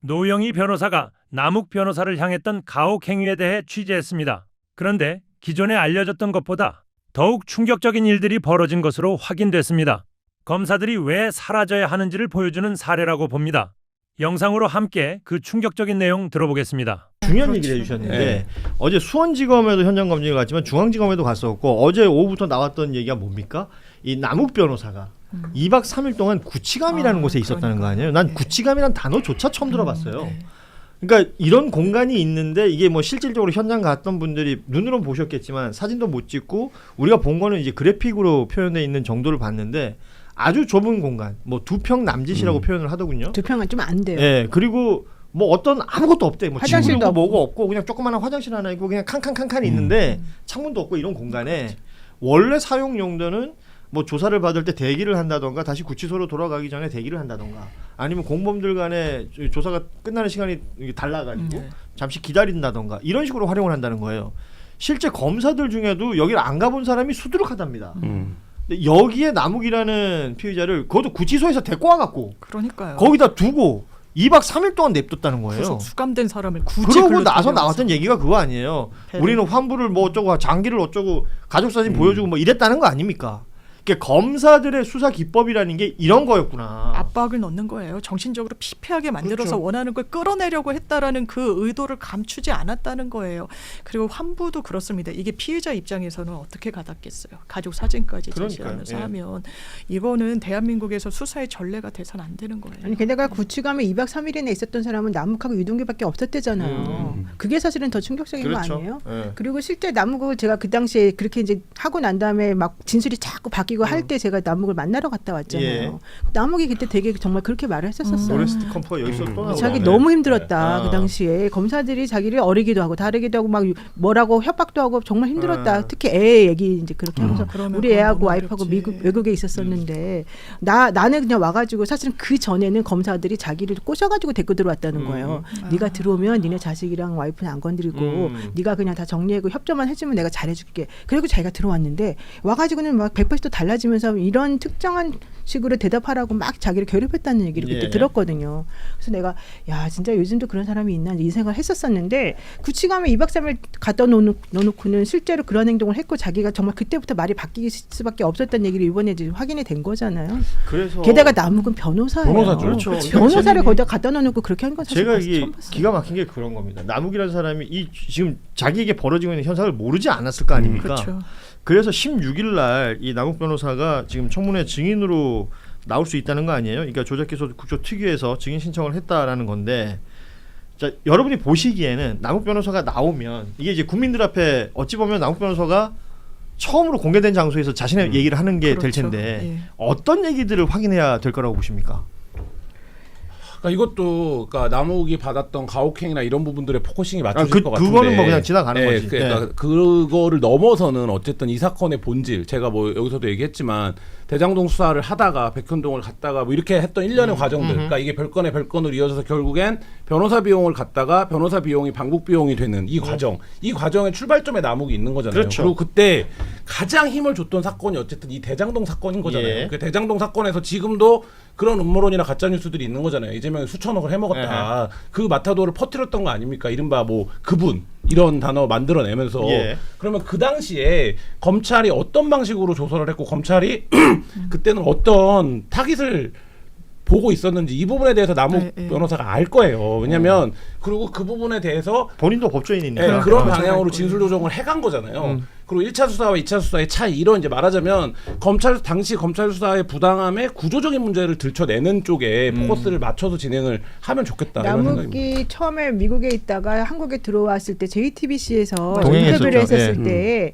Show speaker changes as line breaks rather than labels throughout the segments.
노영희 변호사가 남욱 변호사를 향했던 가혹 행위에 대해 취재했습니다. 그런데 기존에 알려졌던 것보다 더욱 충격적인 일들이 벌어진 것으로 확인됐습니다. 검사들이 왜 사라져야 하는지를 보여주는 사례라고 봅니다. 영상으로 함께 그 충격적인 내용 들어보겠습니다.
중요한 얘기를 해주셨는데 어제 수원지검에도 현장 검증을 갔지만 중앙지검에도 갔었고 어제 오후부터 나왔던 얘기가 뭡니까? 이 남욱 변호사가 2박 3일 동안 구치감이라는 곳에 있었다는 거 아니에요? 난 구치감이란 단어조차 처음 들어봤어요. 그러니까 이런 공간이 있는데 이게 뭐 실질적으로 현장 갔던 분들이 눈으로 보셨겠지만 사진도 못 찍고 우리가 본 거는 이제 그래픽으로 표현되어 있는 정도를 봤는데 아주 좁은 공간, 뭐 2평 남짓이라고 표현을 하더군요.
2평은 좀 안 돼요.
네, 그리고 뭐 어떤 아무것도 없대. 뭐
화장실도
친구도
없고.
뭐고 없고 그냥 조그마한 화장실 하나 있고 그냥 칸칸칸칸 있는데 창문도 없고 이런 공간에 원래 사용 용도는 뭐 조사를 받을 때 대기를 한다던가 다시 구치소로 돌아가기 전에 대기를 한다던가 아니면 공범들 간에 조사가 끝나는 시간이 달라가지고 잠시 기다린다던가 이런 식으로 활용을 한다는 거예요. 실제 검사들 중에도 여기를 안 가본 사람이 수두룩하답니다. 근데 여기에 남욱이라는 피의자를 그것도 구치소에서 데리고 와갖고
그러니까요.
거기다 두고 2박 3일 동안 냅뒀다는 거예요.
구속 수감된 사람을 굳이
그러고 나서 나왔던 얘기가 그거 아니에요.
배를.
우리는 환부를 뭐 어쩌고 장기를 어쩌고 가족 사진 보여주고 뭐 이랬다는 거 아닙니까? 그러니까 검사들의 수사 기법이라는 게 이런 거였구나.
압박을 넣는 거예요. 정신적으로 피폐하게 만들어서
그렇죠.
원하는 걸 끌어내려고 했다라는 그 의도를 감추지 않았다는 거예요. 그리고 환부도 그렇습니다. 이게 피해자 입장에서는 어떻게 가닿겠어요. 가족 사진까지 제시하면서
예.
하면 이거는 대한민국에서 수사의 전례가 돼서는 안 되는 거예요.
아니 게다가 구치감에 2박 3일이나 있었던 사람은 남욱하고 유동규밖에 없었대잖아요. 그게 사실은 더 충격적인
그렇죠.
거 아니에요?
예.
그리고 실제 남욱을 제가 그 당시에 그렇게 이제 하고 난 다음에 막 진술이 자꾸 바뀌고 할 때 제가 남욱을 만나러 갔다 왔잖아요.
예.
남욱이 그때 되게 정말 그렇게 말을 했었어요.
노레스트 컴퍼 여기서 또 나오네.
자기 너무 힘들었다.
네.
그 당시에 검사들이 자기를 어리기도 하고 다르기도 하고 막 뭐라고 협박도 하고 정말 힘들었다. 특히 애 얘기 이제 그렇게 하면서
그러면
우리
그건
애하고
너무
와이프하고
어렵지.
외국에 있었었는데 나는 그냥 와가지고 사실은 그 전에는 검사들이 자기를 꼬셔가지고 데리고 들어왔다는 거예요. 네가 들어오면 니네 자식이랑 와이프는 안 건드리고 네가 그냥 다 정리하고 협조만 해주면 내가 잘해줄게. 그리고 자기가 들어왔는데 와가지고는 막 180도 달라지면서 이런 특정한 식으로 대답하라고 막 자기를 괴롭혔다는 얘기를 그때
예.
들었거든요. 그래서 내가 야 진짜 요즘도 그런 사람이 있나 이 생각을 했었었는데 구치감에 2박 3일 갖다 넣어놓고는 실제로 그런 행동을 했고 자기가 정말 그때부터 말이 바뀔 수밖에 없었다는 얘기를 이번에 이제 확인이 된 거잖아요.
그래서
게다가 남욱은 변호사예요.
변호사죠.
그렇죠.
변호사를 거기다 갖다 넣어놓고 그렇게 한 건 사실
제가 이게
처음 봤어요.
기가 막힌 게 그런 겁니다. 남욱이라는 사람이 이 지금 자기에게 벌어지고 있는 현상을 모르지 않았을 거 아닙니까?
그렇죠.
그래서 16일 날 이 남욱 변호사가 지금 청문회 증인으로 나올 수 있다는 거 아니에요? 그러니까 조작기소 국조특위에서 증인 신청을 했다라는 건데, 자 여러분이 보시기에는 남욱 변호사가 나오면 이게 이제 국민들 앞에 어찌 보면 남욱 변호사가 처음으로 공개된 장소에서 자신의 얘기를 하는 게 될
그렇죠.
텐데
예.
어떤 얘기들을 확인해야 될 거라고 보십니까?
그러니까 이것도 그러니까 남욱이 받았던 가혹행위나 이런 부분들에 포커싱이 맞춰질 것 같은데
그거는 뭐 그냥 지나가는 거지.
그러니까 그거를 넘어서는 어쨌든 이 사건의 본질 제가 뭐 여기서도 얘기했지만 대장동 수사를 하다가 백현동을 갔다가 뭐 이렇게 했던 일련의 과정들 그러니까 이게 별건에 별건으로 이어져서 결국엔 변호사 비용을 갖다가 변호사 비용이 방북 비용이 되는 이 과정 이 과정의 출발점에 남욱이 있는 거잖아요.
그렇죠.
그리고 그때 가장 힘을 줬던 사건이 어쨌든 이 대장동 사건인 거잖아요.
예.
그 대장동 사건에서 지금도 그런 음모론이나 가짜 뉴스들이 있는 거잖아요. 이재명이 수천억을 해먹었다. 그 마타도를 퍼뜨렸던 거 아닙니까? 이른바 뭐 그분 이런 단어 만들어내면서
예.
그러면 그 당시에 검찰이 어떤 방식으로 조사를 했고 검찰이 그때는 어떤 타깃을 보고 있었는지 이 부분에 대해서 남욱 변호사가 알 거예요. 왜냐하면 그리고 그 부분에 대해서
본인도 법조인이니까
네, 그런
맞아요.
방향으로 진술 조정을 해간 거잖아요. 그리고 1차 수사와 2차 수사의 차이 이런 이제 말하자면 당시 검찰 수사의 부당함의 구조적인 문제를 들춰내는 쪽에 포커스를 맞춰서 진행을 하면 좋겠다. 이런 생각입니다.
남욱이 처음에 미국에 있다가 한국에 들어왔을 때 JTBC에서
동행했었죠.
인터뷰를 했었을
예.
때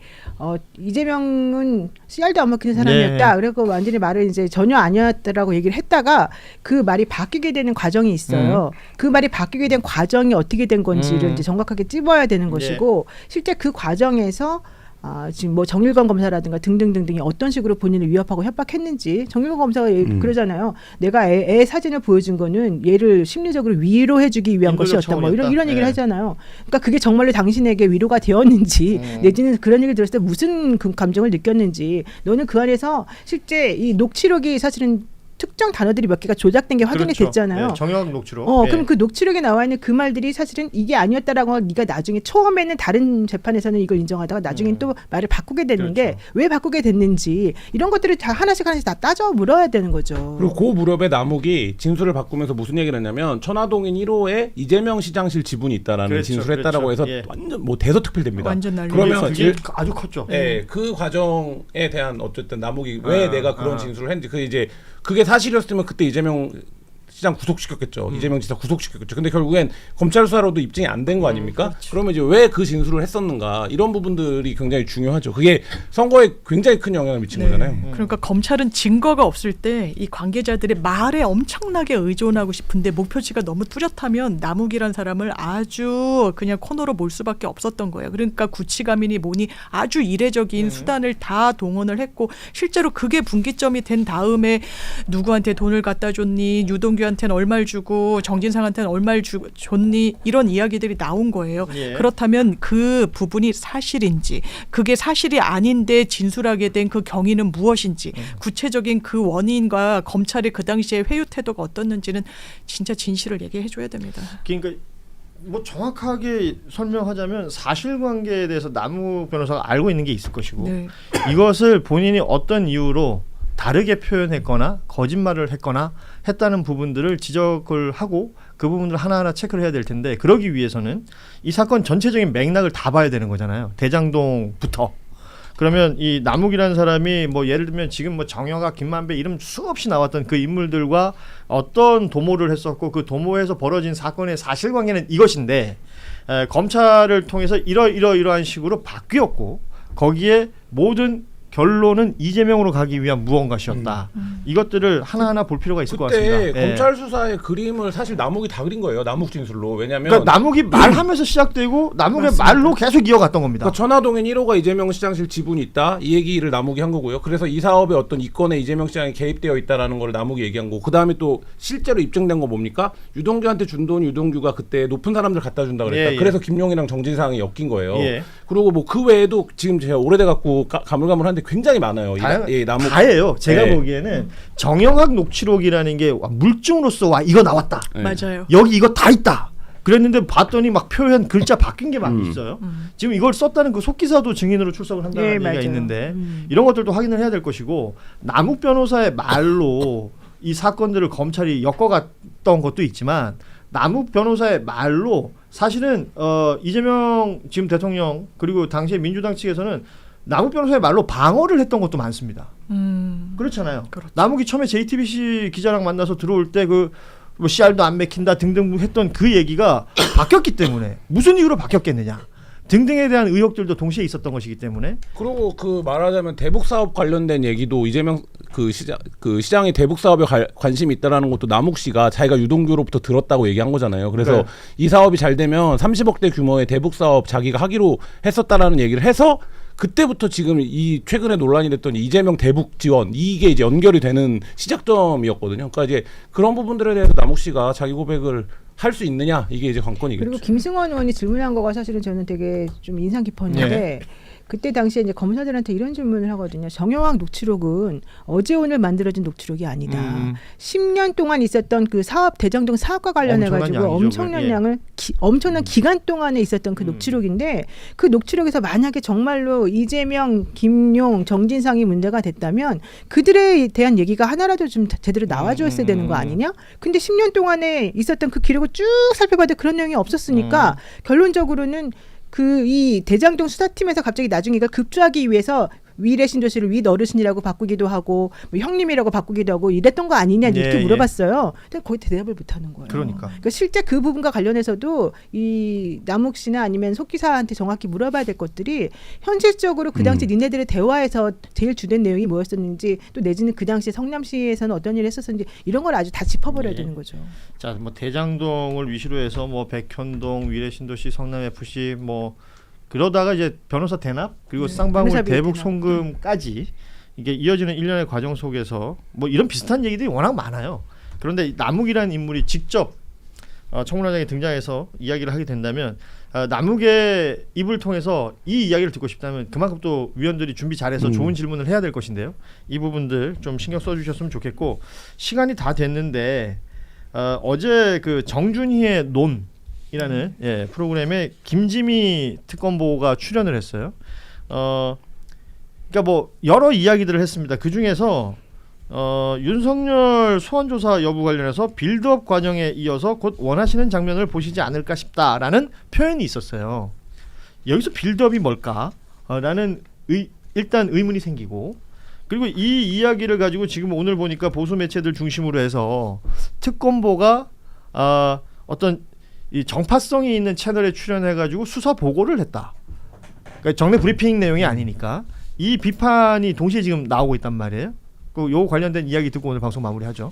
이재명은 씨알도 안 먹히는 사람이었다. 그래서 완전히 말을 이제 전혀 아니었다라고 얘기를 했다가 그 말이 바뀌게 되는 과정이 있어요. 그 말이 바뀌게 된 과정이 어떻게 된 건지를 이제 정확하게 찝어야 되는 것이고 실제 그 과정에서 지금 뭐 정일건 검사라든가 등등등등이 어떤 식으로 본인을 위협하고 협박했는지 정일건 검사가 그러잖아요. 내가 애 사진을 보여준 거는 얘를 심리적으로 위로해주기 위한
인도적
것이었다. 뭐 이런
차원이었다.
얘기를
네.
하잖아요. 그러니까 그게 정말로 당신에게 위로가 되었는지 내지는 그런 얘기를 들었을 때 무슨 감정을 느꼈는지 너는 그 안에서 실제 이 녹취록이 사실은 특정 단어들이 몇 개가 조작된 게 확인이
그렇죠.
됐잖아요.
예, 정형학 녹취록. 예.
그럼 그 녹취록에 나와 있는 그 말들이 사실은 이게 아니었다라고 하고 네가 나중에 처음에는 다른 재판에서는 이걸 인정하다가 나중엔 또 말을 바꾸게 되는 게
그렇죠.
왜 바꾸게 됐는지 이런 것들을 다 하나씩 다 따져 물어야 되는 거죠.
그리고 그 무렵에 남욱이 진술을 바꾸면서 무슨 얘기를 했냐면 천화동인 1호에 이재명 시장실 지분이 있다라는
그렇죠,
진술을 했다라고
그렇죠.
해서
예.
완전 뭐 대서특필됩니다.
완전 난리.
그러면
그게 아주 컸죠.
예, 그 과정에 대한 어쨌든 남욱이 왜 내가 그런
아.
진술을 했는지 그 이제 그게 사실이었으면 그때 이재명 시장 구속시켰겠죠. 이재명 지사 구속시켰겠죠. 근데 결국엔 검찰 수사로도 입증이 안 된 거 아닙니까? 그러면 이제 왜 그 진술을 했었는가 이런 부분들이 굉장히 중요하죠. 그게 선거에 굉장히 큰 영향을 미친 거잖아요.
그러니까 검찰은 증거가 없을 때 이 관계자들의 말에 엄청나게 의존하고 싶은데 목표치가 너무 뚜렷하면 남욱이란 사람을 아주 그냥 코너로 몰 수밖에 없었던 거예요. 그러니까 구치감이니 뭐니 아주 이례적인 수단을 다 동원을 했고 실제로 그게 분기점이 된 다음에 누구한테 돈을 갖다 줬니, 유동규한테는 얼마를 주고 정진상한테는 얼마를 줬니 이런 이야기들이 나온 거예요.
예.
그렇다면 그 부분이 사실인지 그게 사실이 아닌데 진술하게 된 그 경위는 무엇인지 구체적인 그 원인과 검찰의 그 당시에 회유 태도가 어떻는지는 진짜 진실을 얘기해 줘야 됩니다.
그러니까 뭐 정확하게 설명하자면 사실관계에 대해서 남욱 변호사가 알고 있는 게 있을 것이고
네.
이것을 본인이 어떤 이유로 다르게 표현했거나 거짓말을 했거나 했다는 부분들을 지적을 하고 그 부분들을 하나하나 체크를 해야 될 텐데 그러기 위해서는 이 사건 전체적인 맥락을 다 봐야 되는 거잖아요. 대장동부터. 그러면 이 남욱이라는 사람이 뭐 예를 들면 지금 뭐 정영학, 김만배 이름 수없이 나왔던 그 인물들과 어떤 도모를 했었고 그 도모에서 벌어진 사건의 사실관계는 이것인데 검찰을 통해서 이러한 식으로 바뀌었고 거기에 모든 결론은 이재명으로 가기 위한 무언가였다. 이것들을 하나하나 볼 필요가 있을 것 같습니다.
그때 검찰 수사의 그림을 사실 남욱이 다 그린 거예요. 남욱 진술로. 왜냐하면
그러니까 남욱이 말하면서 시작되고 남욱의
맞습니다.
말로 계속 이어갔던 겁니다.
그러니까 천화동인 1호가 이재명 시장실 지분이 있다 이 얘기를 남욱이 한 거고요. 그래서 이 사업의 어떤 이권에 이재명 시장이 개입되어 있다라는 걸 남욱이 얘기한 거고 그 다음에 또 실제로 입증된 거 뭡니까? 유동규한테 준 돈 유동규가 그때 높은 사람들 갖다 준다 그랬다.
예, 예.
그래서 김용이랑 정진상이 엮인 거예요.
예.
그리고 뭐 그 외에도 지금 제가 오래돼 갖고 가물가물한데 굉장히 많아요. 남욱
다예요. 제가
네.
보기에는 정영학 녹취록이라는 게 물증으로서 와 이거 나왔다.
네.
맞아요.
여기 이거 다 있다. 그랬는데 봤더니 막 표현 글자 바뀐 게 막 있어요. 지금 이걸 썼다는 그 속기사도 증인으로 출석을 한다는
예,
얘기가
맞아요.
있는데 이런 것들도 확인을 해야 될 것이고 남욱 변호사의 말로 이 사건들을 검찰이 엮어갔던 것도 있지만 남욱 변호사의 말로 사실은 이재명 지금 대통령 그리고 당시에 민주당 측에서는 남욱 변호사의 말로 방어를 했던 것도 많습니다. 그렇잖아요.
그렇죠.
남욱이 처음에 JTBC 기자랑 만나서 들어올 때 그 뭐 CR도 안 맥힌다 등등 했던 그 얘기가 바뀌었기 때문에 무슨 이유로 바뀌었겠느냐 등등에 대한 의혹들도 동시에 있었던 것이기 때문에
그리고 그 말하자면 대북 사업 관련된 얘기도 이재명 그 시장이 대북 사업에 관심이 있다라는 것도 남욱 씨가 자기가 유동규로부터 들었다고 얘기한 거잖아요. 그래서
네.
이 사업이 잘 되면 30억대 규모의 대북 사업 자기가 하기로 했었다라는 얘기를 해서 그때부터 지금 이 최근에 논란이 됐던 이재명 대북 지원 이게 이제 연결이 되는 시작점이었거든요. 그러니까 이제 그런 부분들에 대해서 남욱 씨가 자기 고백을 할 수 있느냐 이게 이제 관건이겠죠.
그리고 김승원 의원이 질문한 거가 사실은 저는 되게 좀 인상 깊었는데
네.
그때 당시에 이제 검사들한테 이런 질문을 하거든요. 정영학 녹취록은 어제 오늘 만들어진 녹취록이 아니다. 10년 동안 있었던 그 사업 대장동 사업과 관련해
엄청난
가지고
양이죠,
엄청난
그게.
양을 엄청난 기간 동안에 있었던 그 녹취록인데 그 녹취록에서 만약에 정말로 이재명, 김용, 정진상이 문제가 됐다면 그들에 대한 얘기가 하나라도 좀 제대로 나와줬어야 되는 거 아니냐? 근데 10년 동안에 있었던 그 기록을 쭉 살펴봐도 그런 내용이 없었으니까 결론적으로는 그 이 대장동 수사팀에서 갑자기 나중에 이걸 급조하기 위해서 위례 신도시를 윗 어르신이라고 바꾸기도 하고 뭐 형님이라고 바꾸기도 하고 이랬던 거 아니냐 이렇게
예,
물어봤어요. 근데 거의 대답을 못하는 거예요.
그러니까.
실제 그 부분과 관련해서도 이 남욱 씨나 아니면 속 기사한테 정확히 물어봐야 될 것들이 현실적으로 그 당시 니네들의 대화에서 제일 주된 내용이 뭐였었는지 또 내지는 그 당시 성남시에서는 어떤 일을 했었는지 이런 걸 아주 다 짚어버려야 되는 거죠.
자, 뭐 대장동을 위시로 해서 뭐 백현동, 위례신도시, 성남FC 뭐 그러다가 이제 변호사 대납 그리고 쌍방울
변호사비
대북
대납.
송금까지 이게 이어지는 일련의 과정 속에서 뭐 이런 비슷한 얘기들이 워낙 많아요. 그런데 남욱이라는 인물이 직접 청문회장에 등장해서 이야기를 하게 된다면 남욱의 입을 통해서 이 이야기를 듣고 싶다면 그만큼 또 위원들이 준비 잘해서 좋은 질문을 해야 될 것인데요. 이 부분들 좀 신경 써주셨으면 좋겠고 시간이 다 됐는데 어제 그 정준희의 논이라는 프로그램에 김지미 특검보가 출연을 했어요. 그러니까 뭐 여러 이야기들을 했습니다. 그 중에서 윤석열 소환 조사 여부 관련해서 빌드업 과정에 이어서 곧 원하시는 장면을 보시지 않을까 싶다라는 표현이 있었어요. 여기서 빌드업이 뭘까? 라는 일단 의문이 생기고 그리고 이 이야기를 가지고 지금 오늘 보니까 보수 매체들 중심으로 해서 특검보가 어떤 이 정파성이 있는 채널에 출연해가지고 수사 보고를 했다. 그러니까 정례 브리핑 내용이 아니니까 이 비판이 동시에 지금 나오고 있단 말이에요. 요 관련된 이야기 듣고 오늘 방송 마무리하죠.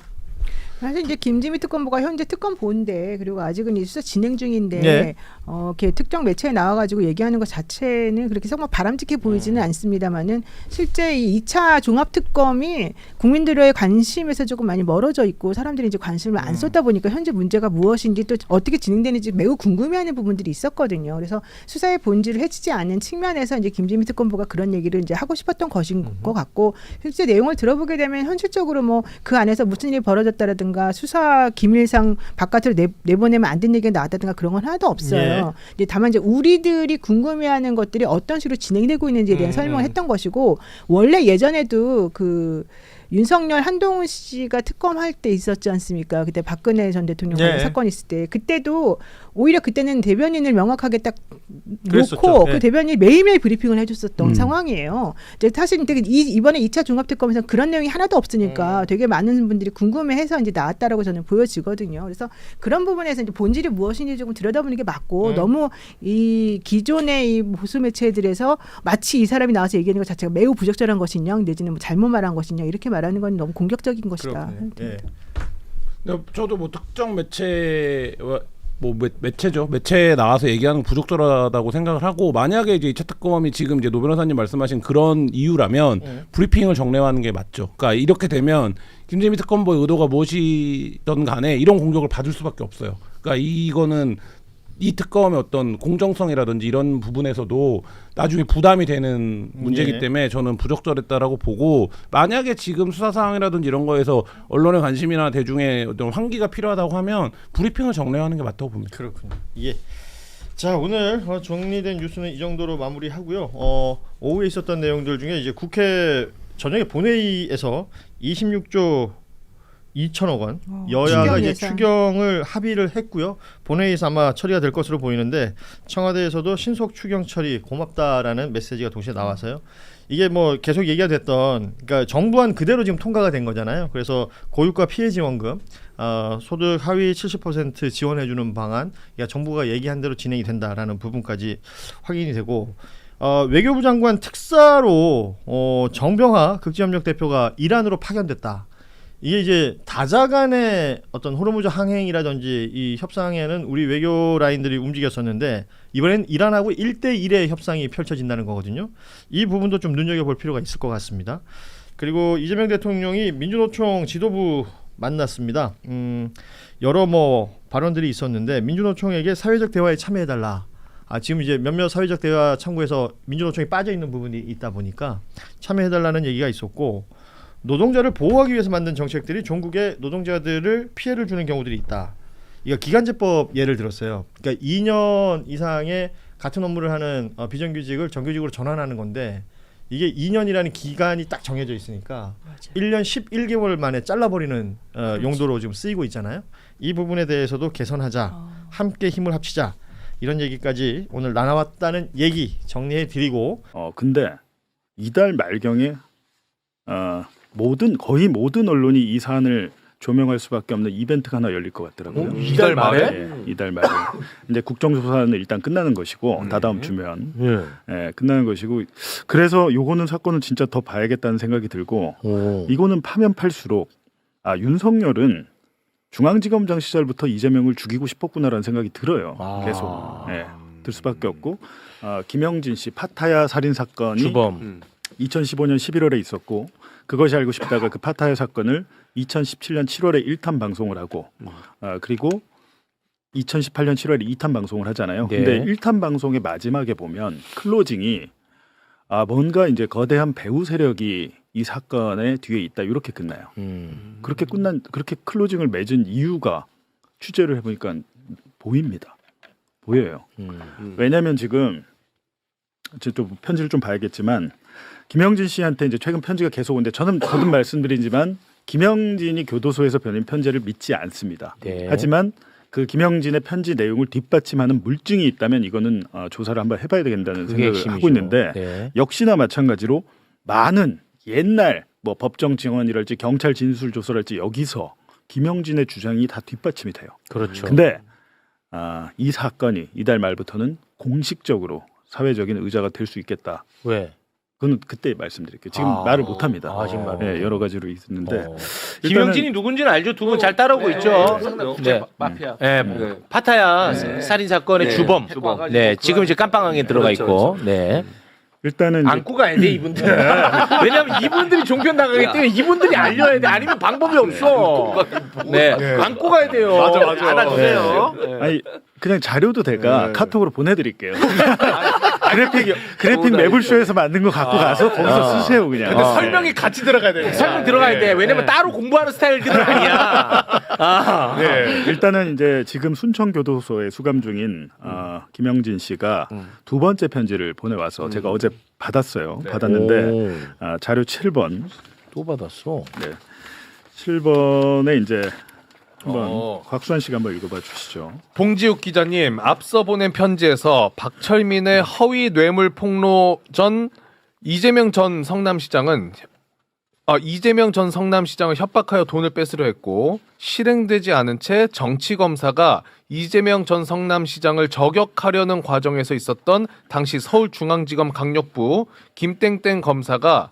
사실 이제 김지미 특검보가 현재 특검보인데 그리고 아직은 이 수사 진행 중인데
네.
이렇게 특정 매체에 나와가지고 얘기하는 것 자체는 그렇게 정말 바람직해 보이지는 않습니다만은 실제 이 2차 종합특검이 국민들의 관심에서 조금 많이 멀어져 있고 사람들이 이제 관심을 안 쏟다 보니까 현재 문제가 무엇인지 또 어떻게 진행되는지 매우 궁금해하는 부분들이 있었거든요. 그래서 수사의 본질을 해치지 않는 측면에서 이제 김지미 특검보가 그런 얘기를 이제 하고 싶었던 것인 것 같고 실제 내용을 들어보게 되면 현실적으로 뭐 그 안에서 무슨 일이 벌어졌다라든가 수사 기밀상 바깥으로 내보내면 안 되는 얘기가 나왔다든가 그런 건 하나도 없어요. 이제 다만 이제 우리들이 궁금해하는 것들이 어떤 식으로 진행되고 있는지에 대한 설명을 했던 것이고 원래 예전에도 그 윤석열 한동훈 씨가 특검할 때 있었지 않습니까? 그때 박근혜 전 대통령 관련 사건 있을 때 그때도 오히려 그때는 대변인을 명확하게 딱
그랬었죠.
놓고 그 대변인이 매일매일 브리핑을 해줬었던 상황이에요. 이제 사실 이번에 2차 종합특검에서 그런 내용이 하나도 없으니까 되게 많은 분들이 궁금해해서 이제 나왔다라고 저는 보여지거든요. 그래서 그런 부분에서 이제 본질이 무엇인지 조금 들여다보는 게 맞고 너무 이 기존의 이 보수 매체들에서 마치 이 사람이 나와서 얘기하는 것 자체가 매우 부적절한 것이냐 내지는 뭐 잘못 말한 것이냐 이렇게 말하는 건 너무 공격적인 것이다.
예.
근데 저도 뭐 특정 매체와 매체죠. 매체에 나와서 얘기하는 건 부적절하다고 생각을 하고 만약에 이제 2차 특검이 지금 이제 노 변호사님 말씀하신 그런 이유라면 브리핑을 정례화하는 게 맞죠. 그러니까 이렇게 되면 김재미 특검보의 의도가 무엇이든 간에 이런 공격을 받을 수밖에 없어요. 그러니까 이거는 이 특검의 어떤 공정성이라든지 이런 부분에서도 나중에 부담이 되는 문제이기 때문에 저는 부적절했다라고 보고 만약에 지금 수사 상황이라든지 이런 거에서 언론의 관심이나 대중의 어떤 환기가 필요하다고 하면 브리핑을 정례화하는 게 맞다고 봅니다.
그렇군요. 예. 자 오늘 정리된 뉴스는 이 정도로 마무리하고요. 오후에 있었던 내용들 중에 이제 국회 저녁에 본회의에서 26조 2천억 원 여야가 이제 추경을 합의를 했고요. 본회의에서 아마 처리가 될 것으로 보이는데 청와대에서도 신속 추경 처리 고맙다라는 메시지가 동시에 나와서요. 이게 뭐 계속 얘기가 됐던 그러니까 정부안 그대로 지금 통과가 된 거잖아요. 그래서 고유가 피해 지원금 소득 하위 70% 지원해주는 방안 그러니까 정부가 얘기한 대로 진행이 된다라는 부분까지 확인이 되고 외교부 장관 특사로 정병하 극지협력 대표가 이란으로 파견됐다. 이게 이제 다자간의 어떤 호르무즈 항행이라든지 이 협상에는 우리 외교 라인들이 움직였었는데 이번엔 이란하고 1대1의 협상이 펼쳐진다는 거거든요. 이 부분도 좀 눈여겨볼 필요가 있을 것 같습니다. 그리고 이재명 대통령이 민주노총 지도부 만났습니다. 여러 뭐 발언들이 있었는데 민주노총에게 사회적 대화에 참여해달라. 지금 이제 몇몇 사회적 대화 창구에서 민주노총이 빠져 있는 부분이 있다 보니까 참여해달라는 얘기가 있었고 노동자를 보호하기 위해서 만든 정책들이 종국에 노동자들을 피해를 주는 경우들이 있다. 이거 기간제법 예를 들었어요. 그러니까 2년 이상의 같은 업무를 하는 비정규직을 정규직으로 전환하는 건데 이게 2년이라는 기간이 딱 정해져 있으니까 맞아요. 1년 11개월 만에 잘라버리는 용도로 지금 쓰이고 있잖아요. 이 부분에 대해서도 개선하자. 함께 힘을 합치자. 이런 얘기까지 오늘 나눠왔다는 얘기 정리해드리고
근데 이달 말경에 거의 모든 언론이 이 사안을 조명할 수밖에 없는 이벤트가 하나 열릴 것 같더라고요.
이달 말에?
네, 이달 말에. 근데 국정조사는 일단 끝나는 것이고 다다음 주면 끝나는 것이고 그래서 요거는 사건은 진짜 더 봐야겠다는 생각이 들고 이거는 파면 팔수록 윤석열은 중앙지검장 시절부터 이재명을 죽이고 싶었구나라는 생각이 들어요. 계속 들 수밖에 없고 김영진 씨 파타야 살인 사건이
주범
2015년 11월에 있었고 그것이 알고 싶다가 그 파타야 사건을 2017년 7월에 1탄 방송을 하고 그리고 2018년 7월에 2탄 방송을 하잖아요.
네.
근데 1탄 방송의 마지막에 보면 클로징이 뭔가 이제 거대한 배후 세력이 이 사건의 뒤에 있다 이렇게 끝나요. 그렇게 클로징을 맺은 이유가 취재를 해보니까 보입니다. 보여요. 왜냐하면 지금 또 편지를 좀 봐야겠지만 김영진 씨한테 이제 최근 편지가 계속 오는데 저는 거듭 말씀드리지만 김영진이 교도소에서 보낸 편지를 믿지 않습니다.
네.
하지만 그 김영진의 편지 내용을 뒷받침하는 물증이 있다면 이거는 조사를 한번 해봐야 되겠다는
그게
생각을 하고 있는데
네.
역시나 마찬가지로 많은 옛날 뭐 법정 증언이랄지 경찰 진술 조서랄지 여기서 김영진의 주장이 다 뒷받침이 돼요.
그렇죠.
근데 이 사건이 이달 말부터는 공식적으로 사회적인 의자가 될 수 있겠다.
왜?
그건 그때 말씀드릴게요. 지금 말을 못 합니다.
정말.
네, 여러 가지로 있는데
김영진이 누군지는 알죠. 두 분 잘 따라오고 있죠. 네.
마피아.
네. 파타야 살인 사건의 주범. 네. 지금 이제 깜빵항에 들어가 있고. 네.
일단은 이제
안고 가야 돼 이분들. 왜냐하면 이분들이 종편 나가기 때문에 이분들이 알려야 돼. 아니면 방법이 없어. 네. 안고 가야 돼요. 맞아. 안아주세요.
아니 그냥 자료도 제가 카톡으로 보내드릴게요. 그래픽 매불쇼에서 만든 거 갖고 가서 거기서 쓰세요 그냥.
근데 설명이 같이 들어가야 돼. 설명 들어가야 돼. 왜냐면 따로 공부하는 스타일들은 아니야.
네. 일단은 이제 지금 순천교도소에 수감 중인 김영진 씨가 두 번째 편지를 보내와서 제가 어제 받았어요. 받았는데 자료 7번.
또 받았어.
네. 7번에 이제 한번 곽수환 씨가 한번 읽어봐 주시죠.
봉지욱 기자님, 앞서 보낸 편지에서 박철민의 허위 뇌물 폭로 전 이재명 전 성남시장을 협박하여 돈을 뺏으려 했고 실행되지 않은 채 정치 검사가 이재명 전 성남시장을 저격하려는 과정에서 있었던 당시 서울중앙지검 강력부 김땡땡 검사가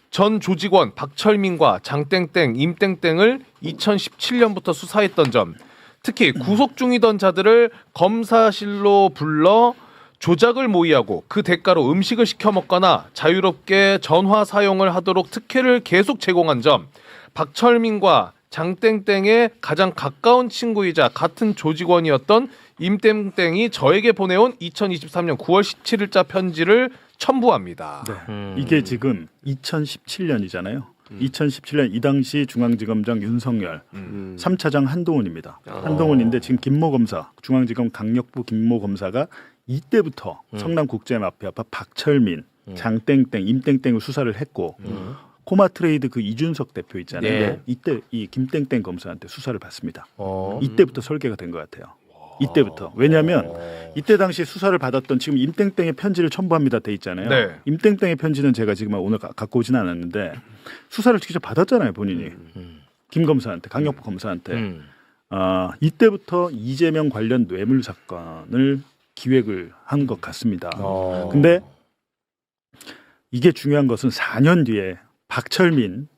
전 조직원 박철민과 장땡땡, 임땡땡을 2017년부터 수사했던 점, 특히 구속 중이던 자들을 검사실로 불러 조작을 모의하고 그 대가로 음식을 시켜 먹거나 자유롭게 전화 사용을 하도록 특혜를 계속 제공한 점, 박철민과 장땡땡의 가장 가까운 친구이자 같은 조직원이었던 임땡땡이 저에게 보내온 2023년 9월 17일자 편지를 첨부합니다.
네. 이게 지금 2017년이잖아요. 2017년 이 당시 중앙지검장 윤석열, 3차장 한동훈입니다. 한동훈인데 지금 김모 검사, 중앙지검 강력부 김모 검사가 이때부터 성남국제마피아파 박철민, 장땡땡, 임땡땡을 수사를 했고 코마트레이드 그 이준석 대표 있잖아요.
네.
이때 이 김땡땡 검사한테 수사를 받습니다. 이때부터 설계가 된 것 같아요. 이때부터. 왜냐하면 이때 당시 수사를 받았던 지금 임땡땡의 편지를 첨부합니다 돼 있잖아요.
네.
임땡땡의 편지는 제가 지금 오늘 갖고 오지는 않았는데 수사를 직접 받았잖아요 본인이. 김 검사한테, 강력부 검사한테. 이때부터 이재명 관련 뇌물 사건을 기획을 한 것 같습니다. 근데 이게 중요한 것은 4년 뒤에 박철민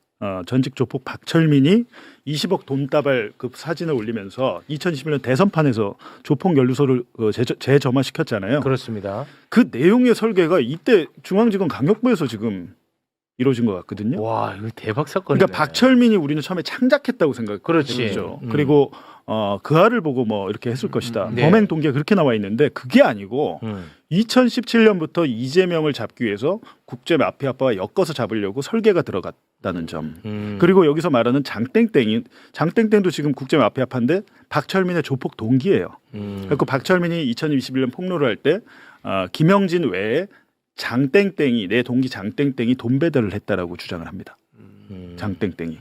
전직 조폭 박철민이 20억 돈다발 그 사진을 올리면서 2021년 대선판에서 조폭 연루소를 재점화시켰잖아요.
그렇습니다.
그 내용의 설계가 이때 중앙지검 강력부에서 지금 이루어진 것 같거든요.
와, 이거 대박 사건이네.
그러니까 박철민이 우리는 처음에 창작했다고 생각했죠. 그리고 그 알을 보고 뭐 이렇게 했을 것이다.
네.
범행 동기가 그렇게 나와 있는데 그게 아니고 2017년부터 이재명을 잡기 위해서 국제 마피아파와 엮어서 잡으려고 설계가 들어갔다는 점. 그리고 여기서 말하는 장땡땡도 지금 국제 마피아파인데 박철민의 조폭 동기예요. 그리고 박철민이 2021년 폭로를 할 때 김영진 외에 장땡땡이 내 동기 장땡땡이 돈 배달을 했다라고 주장을 합니다. 장땡땡이.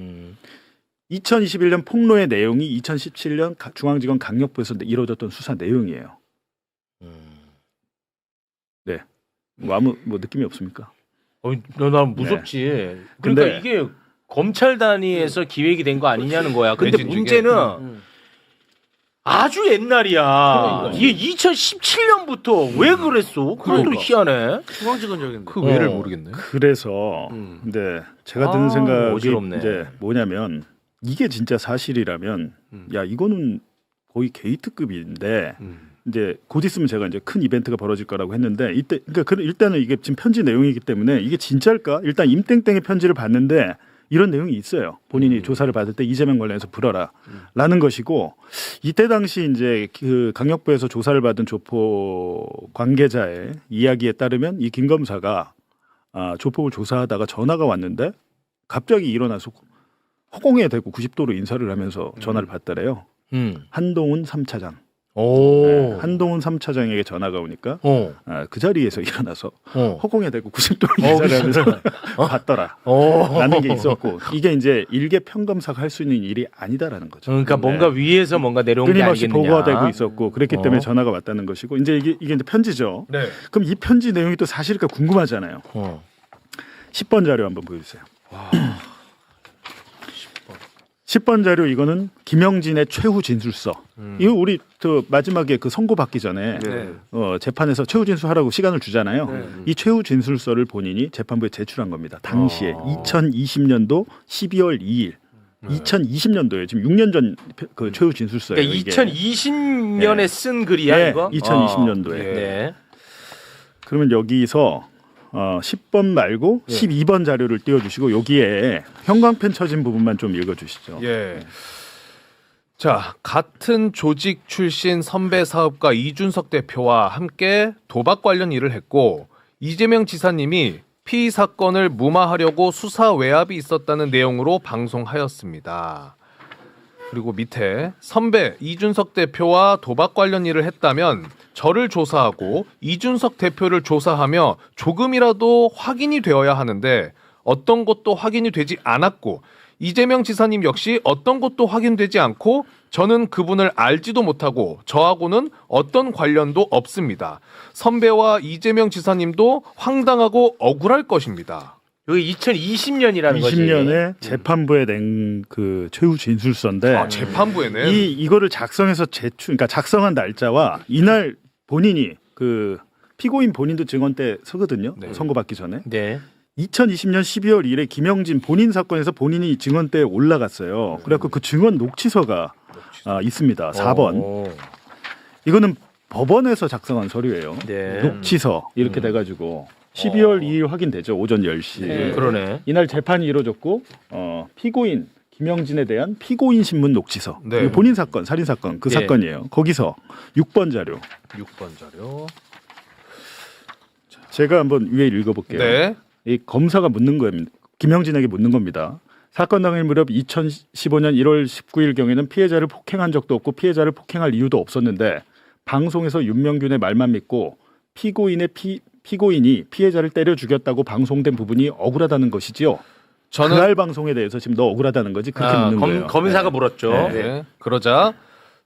2021년 폭로의 내용이 2017년 중앙지검 강력부에서 이루어졌던 수사 내용이에요. 네. 뭐 아무 느낌이 없습니까?
난 무섭지.
네.
그러니까
근데-
이게 검찰 단위에서 기획이 된 거 아니냐는 거야. 근데
내진
문제는 아주 옛날이야. 이게 2017년부터 왜 그랬어? 그것도 희한해.
중앙지검적인데.
그 왜를 모르겠네.
그래서 근데 제가 드는 생각이
어지럽네.
이제 뭐냐면 이게 진짜 사실이라면 야 이거는 거의 게이트급인데 이제 곧 있으면 제가 이제 큰 이벤트가 벌어질 거라고 했는데 이때 그러니까 일단은 이게 지금 편지 내용이기 때문에 이게 진짜일까? 일단 임땡땡의 편지를 봤는데 이런 내용이 있어요. 본인이 조사를 받을 때 이재명 관련해서 불어라라는 것이고 이때 당시 이제 그 강력부에서 조사를 받은 조폭 관계자의 이야기에 따르면 이 김 검사가 조폭을 조사하다가 전화가 왔는데 갑자기 일어나서 허공에 대고 90도로 인사를 하면서 전화를 받더래요. 한동훈 3차장. 네, 한동훈 3차장에게 전화가 오니까 그 자리에서 일어나서 허공에 대고 90도로 인사를 하면서 받더라 라는 게 있었고 이게 이제 일개 평검사가 할 수 있는 일이 아니다라는 거죠.
그러니까 뭔가 위에서 뭔가 내려온 게
끊임없이
아니겠느냐.
보고가 되고 있었고 그랬기 때문에 전화가 왔다는 것이고 이제 이게 이제 편지죠.
네.
그럼 이 편지 내용이 또 사실일까 궁금하잖아요. 10번 자료 한번 보여주세요. 10번 자료 이거는 김영진의 최후 진술서. 이거 우리 그 마지막에 그 선고 받기 전에 재판에서 최후 진술하라고 시간을 주잖아요. 이 최후 진술서를 본인이 재판부에 제출한 겁니다. 당시에 2020년도 12월 2일. 2020년도에 지금 6년 전 그 최후 진술서예요.
그러니까 2020년에 쓴 글이야
네,
이거?
2020년도에.
네.
그러면 여기서 10번 말고 12번 자료를 띄워주시고 여기에 형광펜 쳐진 부분만 좀 읽어주시죠.
예. 자, 같은 조직 출신 선배 사업가 이준석 대표와 함께 도박 관련 일을 했고 이재명 지사님이 피의 사건을 무마하려고 수사 외압이 있었다는 내용으로 방송하였습니다. 그리고 밑에 선배 이준석 대표와 도박 관련 일을 했다면 저를 조사하고 이준석 대표를 조사하며 조금이라도 확인이 되어야 하는데 어떤 것도 확인이 되지 않았고 이재명 지사님 역시 어떤 것도 확인되지 않고 저는 그분을 알지도 못하고 저하고는 어떤 관련도 없습니다. 선배와 이재명 지사님도 황당하고 억울할 것입니다.
여기 2020년이라는 거지.
20년에 재판부에 낸 그 최후 진술서인데
재판부에는
이거를 작성해서 그러니까 작성한 날짜와 이날 본인이 그 피고인 본인도 증언 때 서거든요. 선고받기 전에.
네.
2020년 12월 1일에 김영진 본인 사건에서 본인이 증언 때 올라갔어요. 그래갖고 그 증언 녹취서가 있습니다. 4번. 이거는 법원에서 작성한 서류예요.
네.
녹취서 이렇게 돼가지고 12월 2일 확인되죠. 오전 10시.
네. 그러네.
이날 재판이 이루어졌고 피고인 김영진에 대한 피고인 신문 녹취서.
네.
이거 본인 사건, 살인 사건 그
네.
사건이에요. 거기서 6번 자료.
6번 자료.
제가 한번 위에 읽어볼게요.
네.
이 검사가 묻는 겁니다. 김영진에게 묻는 겁니다. 사건 당일 무렵 2015년 1월 19일 경에는 피해자를 폭행한 적도 없고 피해자를 폭행할 이유도 없었는데 방송에서 윤명균의 말만 믿고 피고인이 피해자를 때려 죽였다고 방송된 부분이 억울하다는 것이지요. 그날 방송에 대해서 지금 너 억울하다는 거지 그렇게 묻는 거예요.
검사가 물었죠.
네. 그러자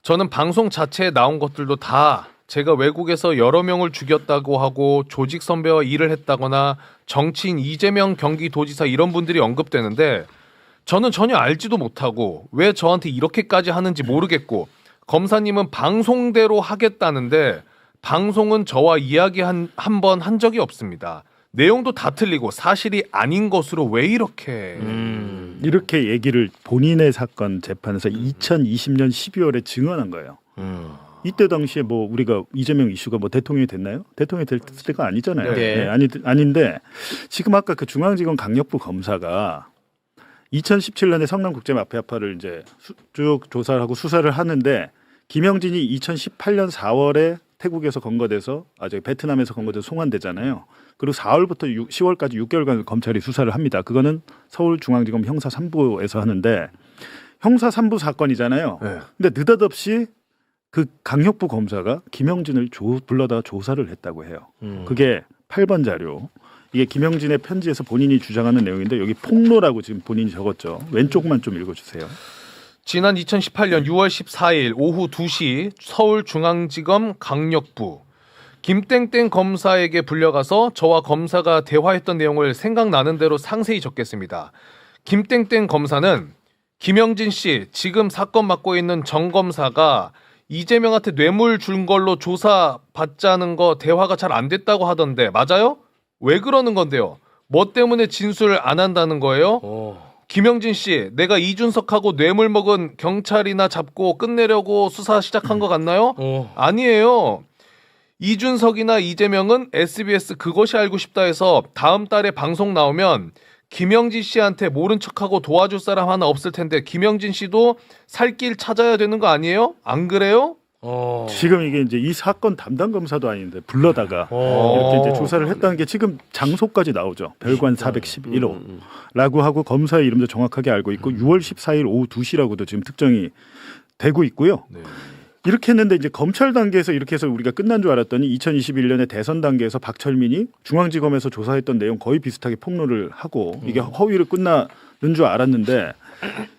저는 방송 자체에 나온 것들도 다 제가 외국에서 여러 명을 죽였다고 하고 조직 선배와 일을 했다거나 정치인 이재명 경기도지사 이런 분들이 언급되는데 저는 전혀 알지도 못하고 왜 저한테 이렇게까지 하는지 모르겠고 검사님은 방송대로 하겠다는데 방송은 저와 이야기 한 번 한 적이 없습니다. 내용도 다 틀리고 사실이 아닌 것으로 왜 이렇게
이렇게 얘기를 본인의 사건 재판에서 2020년 12월에 증언한 거예요. 이때 당시에 뭐 우리가 이재명 이슈가 뭐 대통령이 됐나요? 대통령이 될 때가 아니잖아요.
네.
아닌데 지금 아까 그 중앙지검 강력부 검사가 2017년에 성남국제마피아파를 이제 쭉 조사를 하고 수사를 하는데 김영진이 2018년 4월에 태국에서 검거돼서 저기 베트남에서 검거돼서 송환되잖아요. 그리고 4월부터 10월까지 6개월간 검찰이 수사를 합니다. 그거는 서울중앙지검 형사 3부에서 하는데 형사 3부 사건이잖아요. 근데 느닷없이 그 강력부 검사가 김영진을 불러다가 조사를 했다고 해요. 그게 8번 자료. 이게 김영진의 편지에서 본인이 주장하는 내용인데 여기 폭로라고 지금 본인이 적었죠. 왼쪽만 좀 읽어주세요.
지난 2018년 6월 14일 오후 2시 서울중앙지검 강력부 김땡땡 검사에게 불려가서 저와 검사가 대화했던 내용을 생각나는 대로 상세히 적겠습니다. 김땡땡 검사는 김영진 씨 지금 사건 맡고 있는 정 검사가 이재명한테 뇌물 준 걸로 조사 받자는 거 대화가 잘 안 됐다고 하던데 맞아요? 왜 그러는 건데요? 뭐 때문에 진술을 안 한다는 거예요? 김영진 씨, 내가 이준석하고 뇌물 먹은 경찰이나 잡고 끝내려고 수사 시작한 것 같나요? 아니에요. 이준석이나 이재명은 SBS 그것이 알고 싶다 해서 다음 달에 방송 나오면 김영진 씨한테 모른 척하고 도와줄 사람 하나 없을 텐데 김영진 씨도 살 길 찾아야 되는 거 아니에요? 안 그래요?
지금 이게 이제 이 사건 담당 검사도 아닌데 불러다가 이렇게 이제 조사를 했다는 게 지금 장소까지 나오죠. 별관 411호라고 하고 검사의 이름도 정확하게 알고 있고 6월 14일 오후 2시라고도 지금 특정이 되고 있고요. 이렇게 했는데 이제 검찰 단계에서 이렇게 해서 우리가 끝난 줄 알았더니 2021년에 대선 단계에서 박철민이 중앙지검에서 조사했던 내용 거의 비슷하게 폭로를 하고 이게 허위로 끝나는 줄 알았는데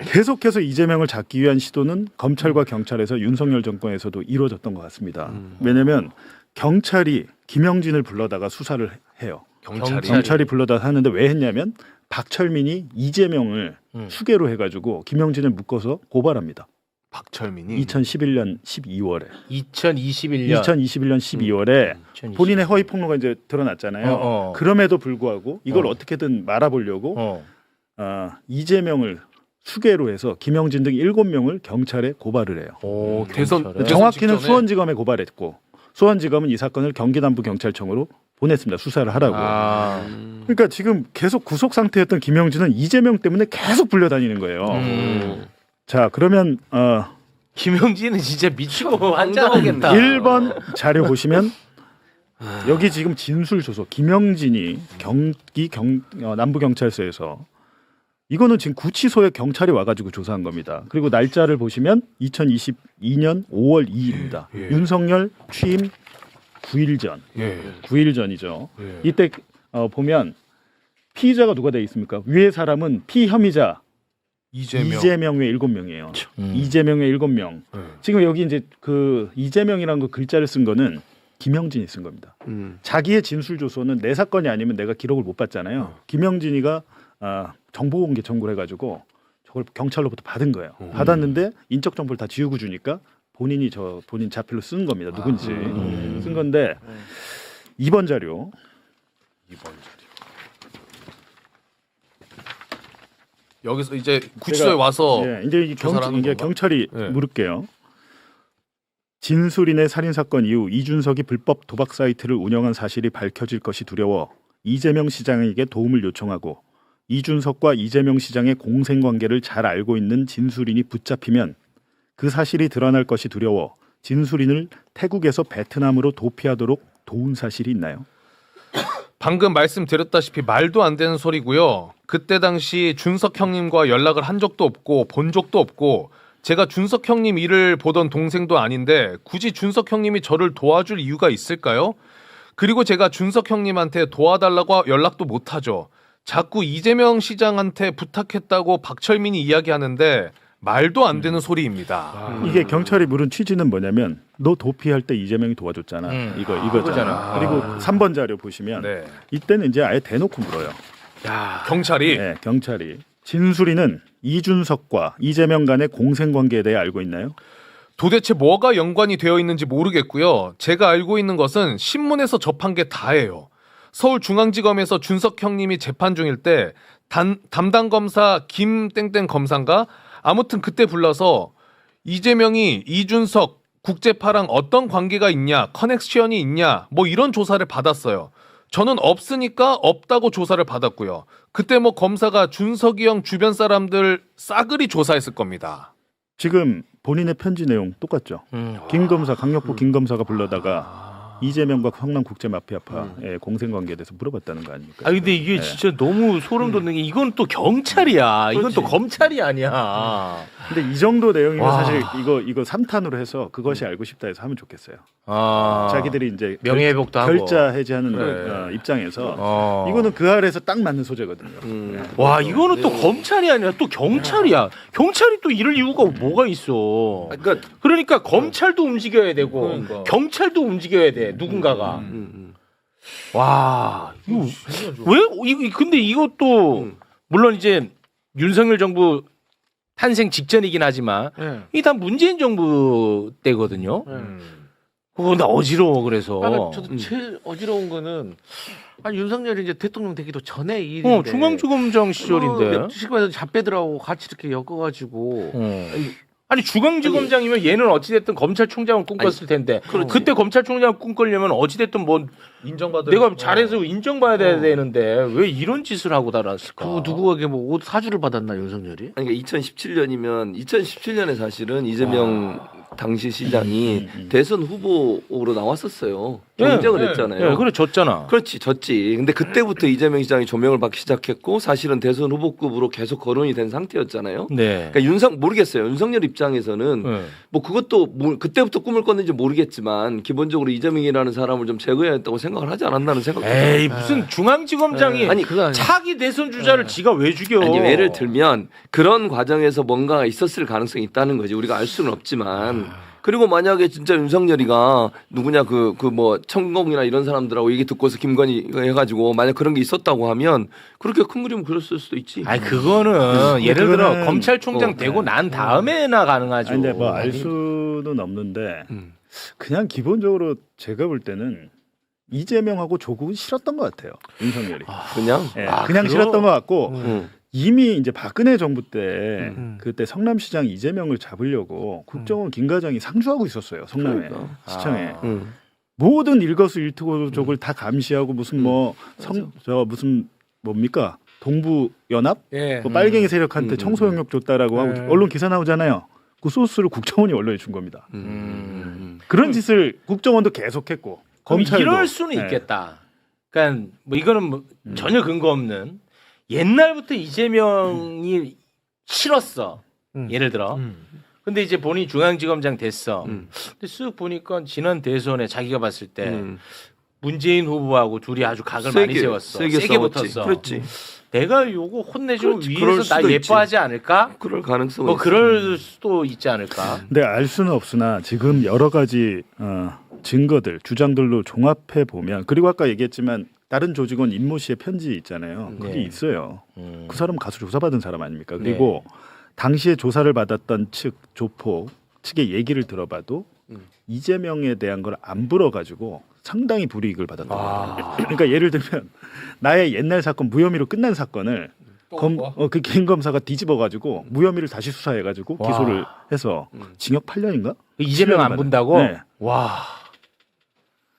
계속해서 이재명을 잡기 위한 시도는 검찰과 경찰에서 윤석열 정권에서도 이루어졌던 것 같습니다. 왜냐하면 경찰이 김영진을 불러다가 수사를 해요. 경찰이 불러다가 하는데 왜 했냐면 박철민이 이재명을 수개로 해가지고 김영진을 묶어서 고발합니다.
박철민이
2011년 12월에
2021년
12월에 본인의 허위 폭로가 이제 드러났잖아요. 그럼에도 불구하고 이걸 어떻게든 말아보려고 이재명을 수개로 해서 김영진 등 7명을 경찰에 고발을 해요.
대선
정확히는
직전에?
수원지검에 고발했고 수원지검은 이 사건을 경기남부경찰청으로 보냈습니다. 수사를 하라고. 그러니까 지금 계속 구속 상태였던 김영진은 이재명 때문에 계속 불려다니는 거예요. 자 그러면
김영진은 진짜 미치고 환장하겠다.
1번 자료 보시면 여기 지금 진술 조서 김영진이 남부경찰서에서 이거는 지금 구치소에 경찰이 와가지고 조사한 겁니다. 그리고 날짜를 보시면 2022년 5월 2일입니다. 윤석열 취임 9일 전. 9일 전이죠. 이때 보면 피의자가 누가 돼 있습니까? 위에 사람은 피혐의자 이재명 외 7명이에요. 이재명의 7명. 지금 여기 이제 그 이재명이라는 그 글자를 쓴 거는 김영진이 쓴 겁니다. 자기의 진술 조서는 내 사건이 아니면 내가 기록을 못 받잖아요. 김영진이가 정보공개 청구를 해가지고 저걸 경찰로부터 받은 거예요. 받았는데 인적 정보를 다 지우고 주니까 본인 자필로 쓴 겁니다. 누군지 쓴 건데 2번 자료.
여기서 이제 구치소에 와서
이제 이게 경찰이 물을게요. 진술인의 살인 사건 이후 이준석이 불법 도박 사이트를 운영한 사실이 밝혀질 것이 두려워 이재명 시장에게 도움을 요청하고 이준석과 이재명 시장의 공생관계를 잘 알고 있는 진술인이 붙잡히면 그 사실이 드러날 것이 두려워 진술인을 태국에서 베트남으로 도피하도록 도운 사실이 있나요?
방금 말씀드렸다시피 말도 안 되는 소리고요. 그때 당시 준석 형님과 연락을 한 적도 없고 본 적도 없고 제가 준석 형님 일을 보던 동생도 아닌데 굳이 준석 형님이 저를 도와줄 이유가 있을까요? 그리고 제가 준석 형님한테 도와달라고 연락도 못하죠. 자꾸 이재명 시장한테 부탁했다고 박철민이 이야기하는데 말도 안 되는 소리입니다.
이게 경찰이 물은 취지는 뭐냐면 너 도피할 때 이재명이 도와줬잖아. 이거잖아. 그리고 3번 자료 보시면 이때는 이제 아예 대놓고 물어요.
경찰이
네, 경찰이 진술인은 이준석과 이재명 간의 공생관계에 대해 알고 있나요?
도대체 뭐가 연관이 되어 있는지 모르겠고요. 제가 알고 있는 것은 신문에서 접한 게 다예요. 서울중앙지검에서 준석 형님이 재판 중일 때 담당 검사 김땡땡 검사인가? 아무튼 그때 불러서 이재명이 이준석 국제파랑 어떤 관계가 있냐, 커넥션이 있냐, 뭐 이런 조사를 받았어요. 저는 없으니까 없다고 조사를 받았고요. 그때 뭐 검사가 준석이 형 주변 사람들 싸그리 조사했을 겁니다.
지금 본인의 편지 내용 똑같죠. 김 검사, 강력부 김 검사가 불러다가 이재명과 성남 국제 마피아파의 공생관계에 대해서 물어봤다는 거 아닙니까?
아 근데 이게 진짜 너무 소름 돋는 게 이건 또 경찰이야. 이건 또 검찰이 아니야.
근데 이 정도 내용이면 사실 이거 3탄으로 해서 그것이 알고 싶다 해서 하면 좋겠어요. 자기들이 이제
명예회복도 하고
결자 해지하는 입장에서 이거는 그 아래에서 딱 맞는 소재거든요.
와 이거는 또 검찰이 아니라 또 경찰이야. 경찰이 또 이럴 이유가 뭐가 있어. 그러니까 검찰도 움직여야 되고 경찰도 움직여야 돼. 누군가가. 와 이거 왜 근데 이것도 물론 이제 윤석열 정부 탄생 직전이긴 하지만 이게 다 문재인 정부 때거든요. 그거 나 어지러워 그래서.
저도 제일 어지러운 거는 윤석열이 이제 대통령 되기도 전에 일인데.
중앙지검장 시절인데.
시골에서 잡배들하고 같이 이렇게 엮어가지고.
아니 중앙지검장이면 얘는 어찌됐든 검찰총장을 꿈꿨을 텐데 그때 검찰총장을 꿈꾸려면 어찌됐든 뭐
인정받을
내가 잘해서 인정받아야 되는데 왜 이런 짓을 하고 달았을까?
그 누구에게 뭐 옷 사주를 받았나 윤석열이?
아니, 그러니까 2017년이면 2017년에 사실은 이재명 당시 시장이 대선 후보로 나왔었어요. 경쟁을 했잖아요.
예, 그래 졌잖아.
그렇지, 졌지. 근데 그때부터 이재명 시장이 조명을 받기 시작했고 사실은 대선 후보급으로 계속 거론이 된 상태였잖아요.
네.
그러니까 모르겠어요. 윤석열 입장에서는 뭐 그것도 그때부터 꿈을 꿨는지 모르겠지만 기본적으로 이재명이라는 사람을 좀 제거해야 했다고 생각을 하지 않았나는 생각도
에이 무슨 중앙지검장이
아니,
차기 대선 주자를 지가 왜 죽여?
아니, 예를 들면 그런 과정에서 뭔가 있었을 가능성이 있다는 거지. 우리가 알 수는 없지만. 그리고 만약에 진짜 윤석열이가 누구냐 그 뭐 천공이나 이런 사람들하고 얘기 듣고서 김건희 해가지고 만약 그런 게 있었다고 하면 그렇게 큰 그림 그렸을 수도 있지.
아니 그거는 예를 들어
그거는
검찰총장 되고 난 다음에나 가능하죠.
아니, 근데 뭐 알 수는 없는데 그냥 기본적으로 제가 볼 때는 이재명하고 조국은 싫었던 것 같아요. 윤석열이.
그냥
예, 그냥 싫었던 것 같고
응.
이미 이제 박근혜 정부 때 그때 성남시장 이재명을 잡으려고 국정원 김과장이 상주하고 있었어요. 성남에
그러니까.
시청에
응.
모든 일거수일투족을 다 감시하고 무슨 뭐 무슨 뭡니까 동부 연합
예.
뭐 빨갱이 세력한테 청소 영역 줬다라고 하고 언론 기사 나오잖아요. 그 소스를 국정원이 언론에 준 겁니다. 그런 짓을 국정원도 계속했고 검찰도
이럴 수는
예.
있겠다. 그러니까 뭐 이거는 뭐 전혀 근거 없는 옛날부터 이재명이 싫었어. 예를 들어. 근데 이제 본인이 중앙지검장 됐어. 근데 쓱 보니까 지난 대선에 자기가 봤을 때 문재인 후보하고 둘이 아주 각을 많이 세웠어. 세게
싸웠지.
붙었어.
그렇지.
내가 요거 혼내주면
그렇지. 그럴
위에서 나
수도
예뻐하지 않을까?
그럴 가능성은
뭐
있어.
그럴 수도 있지 않을까?
근데 알 수는 없으나 지금 여러 가지 증거들, 주장들로 종합해 보면 그리고 아까 얘기했지만 다른 조직원 임모 씨의 편지 있잖아요. 그게
네.
있어요. 그 사람 가수 조사받은 사람 아닙니까? 그리고 당시에 조사를 받았던 측 조폭 측의 얘기를 들어봐도 이재명에 대한 걸 안 불어가지고 상당히 불이익을 받았던 거예요. 그러니까 예를 들면 나의 옛날 사건 무혐의로 끝난 사건을 그 개인 검사가 뒤집어가지고 무혐의를 다시 수사해가지고 기소를 해서 징역 8년인가?
이재명 안 본다고?
네.
와.